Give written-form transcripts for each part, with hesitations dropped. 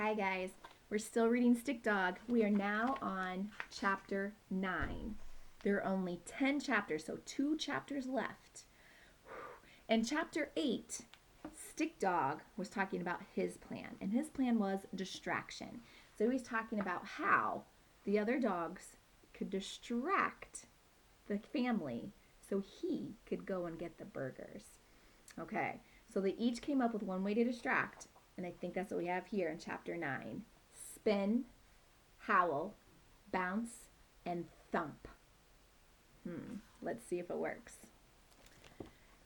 Hi guys, we're still reading Stick Dog. We are now on chapter 9. There are only 10 chapters, so 2 chapters left. In chapter 8, Stick Dog was talking about his plan, and his plan was distraction. So he's talking about how the other dogs could distract the family so he could go and get the burgers. Okay, so they each came up with one way to distract, and I think that's what we have here in chapter 9. Spin, howl, bounce, and thump. Let's see if it works.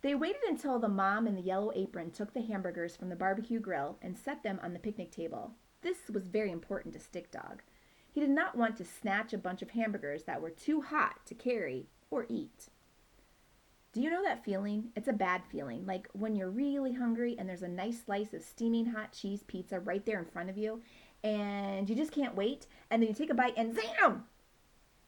They waited until the mom in the yellow apron took the hamburgers from the barbecue grill and set them on the picnic table. This was very important to Stick Dog. He did not want to snatch a bunch of hamburgers that were too hot to carry or eat. Do you know that feeling? It's a bad feeling, like when you're really hungry and there's a nice slice of steaming hot cheese pizza right there in front of you, and you just can't wait, and then you take a bite and zam!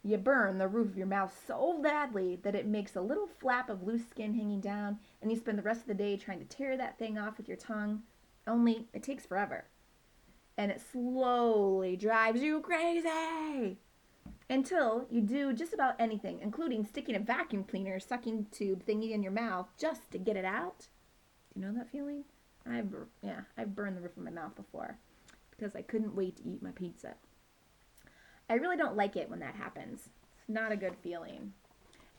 You burn the roof of your mouth so badly that it makes a little flap of loose skin hanging down, and you spend the rest of the day trying to tear that thing off with your tongue, only it takes forever. And it slowly drives you crazy until you do just about anything, including sticking a vacuum cleaner sucking tube thingy in your mouth just to get it out. Do you know that feeling? I've burned the roof of my mouth before because I couldn't wait to eat my pizza. I really don't like it when that happens. It's not a good feeling.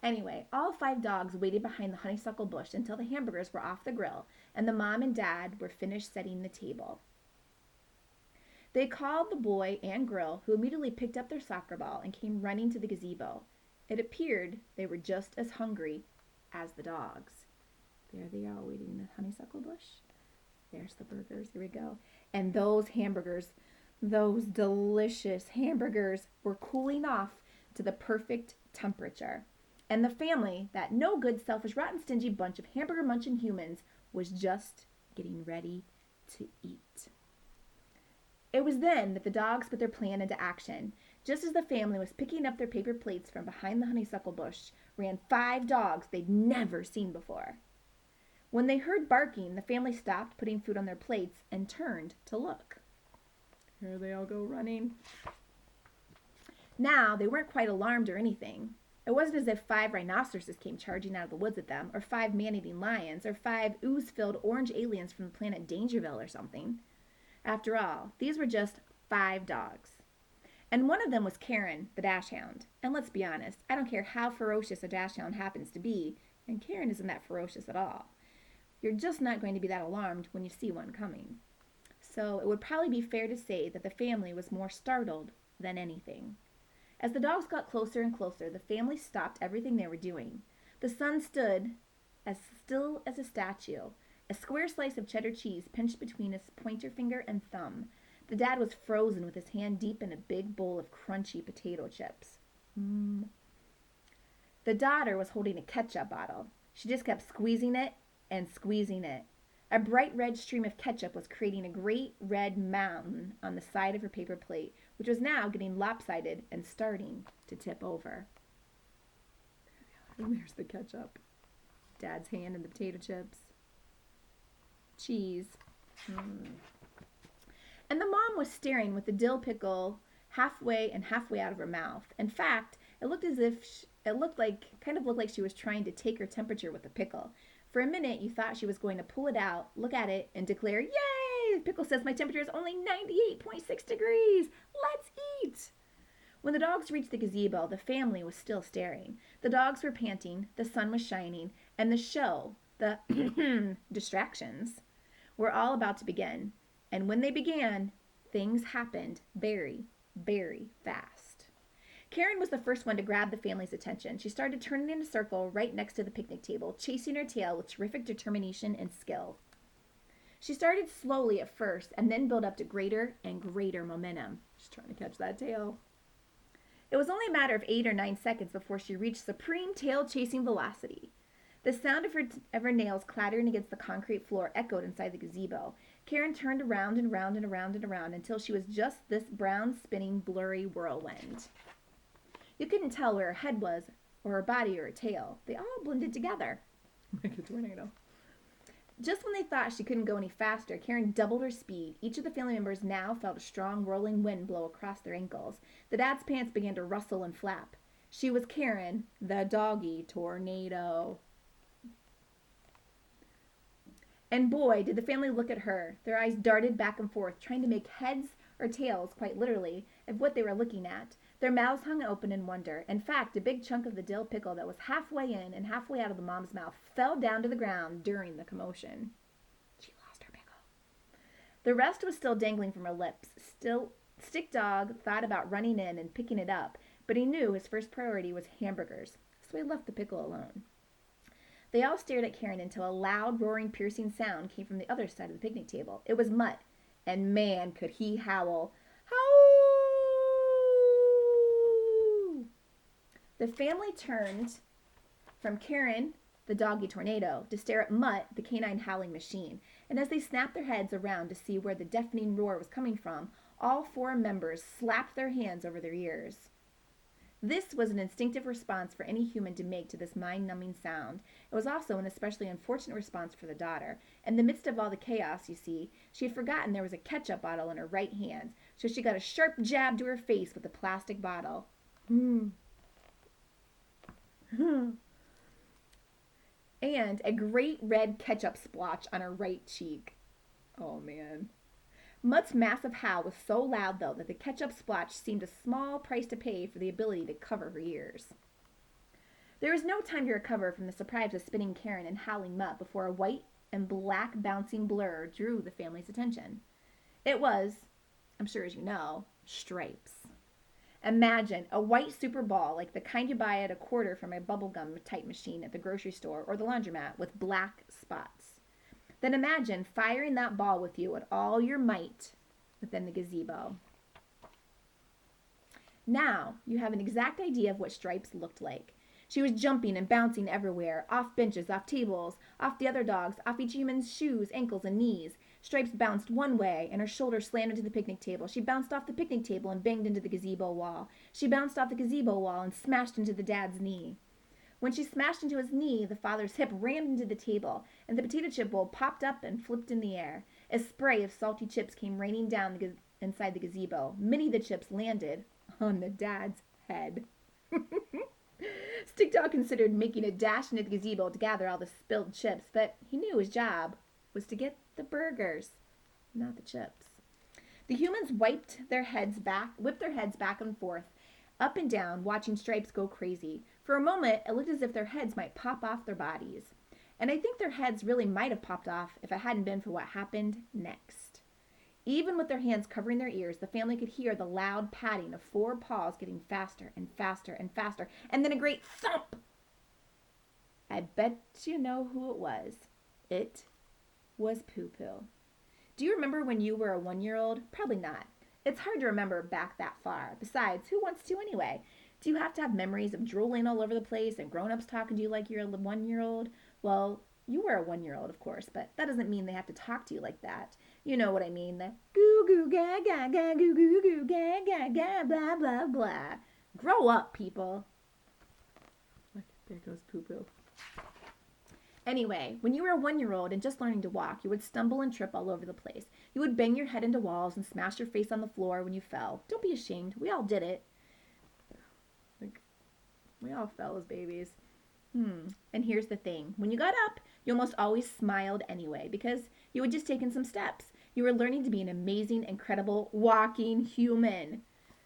Anyway, all 5 dogs waited behind the honeysuckle bush until the hamburgers were off the grill and the mom and dad were finished setting the table. They called the boy and girl, who immediately picked up their soccer ball and came running to the gazebo. It appeared they were just as hungry as the dogs. There they are waiting in the honeysuckle bush. There's the burgers. Here we go. And those hamburgers, those delicious hamburgers, were cooling off to the perfect temperature. And the family, that no good, selfish, rotten, stingy bunch of hamburger munching humans, was just getting ready to eat. It was then that the dogs put their plan into action. Just as the family was picking up their paper plates from behind the honeysuckle bush, ran 5 dogs they'd never seen before. When they heard barking, the family stopped putting food on their plates and turned to look. Here they all go running. Now, they weren't quite alarmed or anything. It wasn't as if 5 rhinoceroses came charging out of the woods at them, or 5 man-eating lions, or 5 ooze-filled orange aliens from the planet Dangerville or something. After all, these were just 5 dogs. And one of them was Karen, the dachshund. And let's be honest, I don't care how ferocious a dachshund happens to be, and Karen isn't that ferocious at all. You're just not going to be that alarmed when you see one coming. So it would probably be fair to say that the family was more startled than anything. As the dogs got closer and closer, the family stopped everything they were doing. The son stood as still as a statue, a square slice of cheddar cheese pinched between his pointer finger and thumb. The dad was frozen with his hand deep in a big bowl of crunchy potato chips. The daughter was holding a ketchup bottle. She just kept squeezing it and squeezing it. A bright red stream of ketchup was creating a great red mountain on the side of her paper plate, which was now getting lopsided and starting to tip over. There's the ketchup. Dad's hand in the potato chips. Cheese. And the mom was staring with the dill pickle halfway and halfway out of her mouth. In fact, it looked like she was trying to take her temperature with the pickle. For a minute, you thought she was going to pull it out, look at it, and declare, "Yay! The pickle says my temperature is only 98.6 degrees. Let's eat!" When the dogs reached the gazebo, the family was still staring. The dogs were panting, the sun was shining, and the show, the distractions, were all about to begin. And when they began, things happened very, very fast. Karen was the first one to grab the family's attention. She started turning in a circle right next to the picnic table, chasing her tail with terrific determination and skill. She started slowly at first and then built up to greater and greater momentum. She's trying to catch that tail. It was only a matter of 8 or 9 seconds before she reached supreme tail-chasing velocity. The sound of her nails clattering against the concrete floor echoed inside the gazebo. Karen turned around and around and around and around until she was just this brown, spinning, blurry whirlwind. You couldn't tell where her head was, or her body, or her tail. They all blended together. Like a tornado. Just when they thought she couldn't go any faster, Karen doubled her speed. Each of the family members now felt a strong rolling wind blow across their ankles. The dad's pants began to rustle and flap. She was Karen, the doggy tornado. And boy, did the family look at her. Their eyes darted back and forth, trying to make heads or tails, quite literally, of what they were looking at. Their mouths hung open in wonder. In fact, a big chunk of the dill pickle that was halfway in and halfway out of the mom's mouth fell down to the ground during the commotion. She lost her pickle. The rest was still dangling from her lips. Still, Stick Dog thought about running in and picking it up, but he knew his first priority was hamburgers, so he left the pickle alone. They all stared at Karen until a loud, roaring, piercing sound came from the other side of the picnic table. It was Mutt, and man, could he howl. Howl! The family turned from Karen, the doggy tornado, to stare at Mutt, the canine howling machine. And as they snapped their heads around to see where the deafening roar was coming from, all 4 members slapped their hands over their ears. This was an instinctive response for any human to make to this mind-numbing sound. It was also an especially unfortunate response for the daughter. In the midst of all the chaos, you see, she had forgotten there was a ketchup bottle in her right hand, so she got a sharp jab to her face with the plastic bottle. And a great red ketchup splotch on her right cheek. Oh, man. Mutt's massive howl was so loud, though, that the ketchup splotch seemed a small price to pay for the ability to cover her ears. There was no time to recover from the surprise of spinning Karen and howling Mutt before a white and black bouncing blur drew the family's attention. It was, I'm sure as you know, Stripes. Imagine a white super ball like the kind you buy at a quarter from a bubblegum type machine at the grocery store or the laundromat with black spots. Then imagine firing that ball with you at all your might within the gazebo. Now you have an exact idea of what Stripes looked like. She was jumping and bouncing everywhere, off benches, off tables, off the other dogs, off each human's shoes, ankles, and knees. Stripes bounced one way, and her shoulder slammed into the picnic table. She bounced off the picnic table and banged into the gazebo wall. She bounced off the gazebo wall and smashed into the dad's knee. When she smashed into his knee, the father's hip rammed into the table, and the potato chip bowl popped up and flipped in the air. A spray of salty chips came raining down inside the gazebo. Many of the chips landed on the dad's head. Stick Dog considered making a dash into the gazebo to gather all the spilled chips, but he knew his job was to get the burgers, not the chips. The humans whipped their heads back and forth, up and down, watching Stripes go crazy. For a moment, it looked as if their heads might pop off their bodies. And I think their heads really might have popped off if it hadn't been for what happened next. Even with their hands covering their ears, the family could hear the loud padding of 4 paws getting faster and faster and faster, and then a great thump. I bet you know who it was. It was Poo Poo. Do you remember when you were a 1-year-old? Probably not. It's hard to remember back that far. Besides, who wants to anyway? Do you have to have memories of drooling all over the place and grown-ups talking to you like you're a 1-year-old? Well, you were a 1-year-old, of course, but that doesn't mean they have to talk to you like that. You know what I mean, the goo goo ga ga ga goo goo goo ga ga ga blah blah blah. Grow up, people. There goes Poo Poo. Anyway, when you were a 1-year-old and just learning to walk, you would stumble and trip all over the place. You would bang your head into walls and smash your face on the floor when you fell. Don't be ashamed. We all did it. We all fell as babies. And here's the thing. When you got up, you almost always smiled anyway because you had just taken some steps. You were learning to be an amazing, incredible, walking human.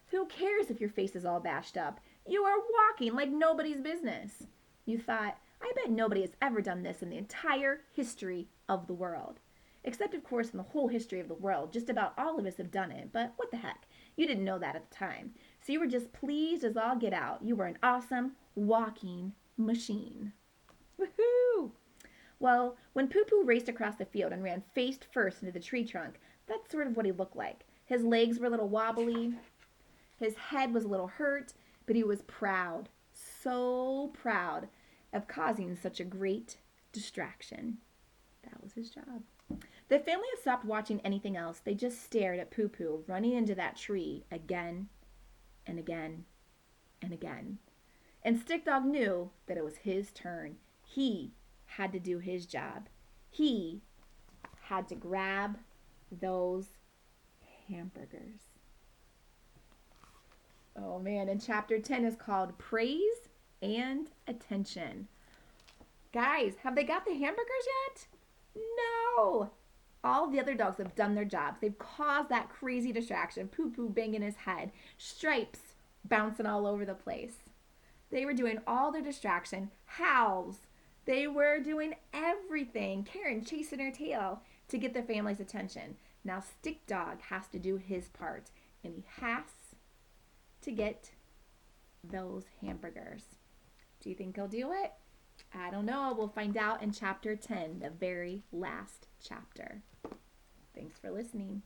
Who cares if your face is all bashed up? You are walking like nobody's business. You thought, I bet nobody has ever done this in the entire history of the world. Except, of course, in the whole history of the world, just about all of us have done it. But what the heck? You didn't know that at the time. So you were just pleased as all get out. You were an awesome walking machine. Woohoo! Well, when Poo Poo raced across the field and ran face first into the tree trunk, that's sort of what he looked like. His legs were a little wobbly. His head was a little hurt, but he was proud, so proud of causing such a great distraction. That was his job. The family had stopped watching anything else. They just stared at Poo Poo running into that tree again and again and again. And Stick Dog knew that it was his turn. He had to do his job. He had to grab those hamburgers. Oh man, and chapter 10 is called Praise and Attention. Guys, have they got the hamburgers yet? No. All the other dogs have done their jobs. They've caused that crazy distraction. Poo Poo banging his head, Stripes bouncing all over the place. They were doing all their distraction. Howls. They were doing everything. Karen chasing her tail to get the family's attention. Now Stick Dog has to do his part, and he has to get those hamburgers. Do you think he'll do it? I don't know. We'll find out in chapter 10, the very last chapter. Thanks for listening.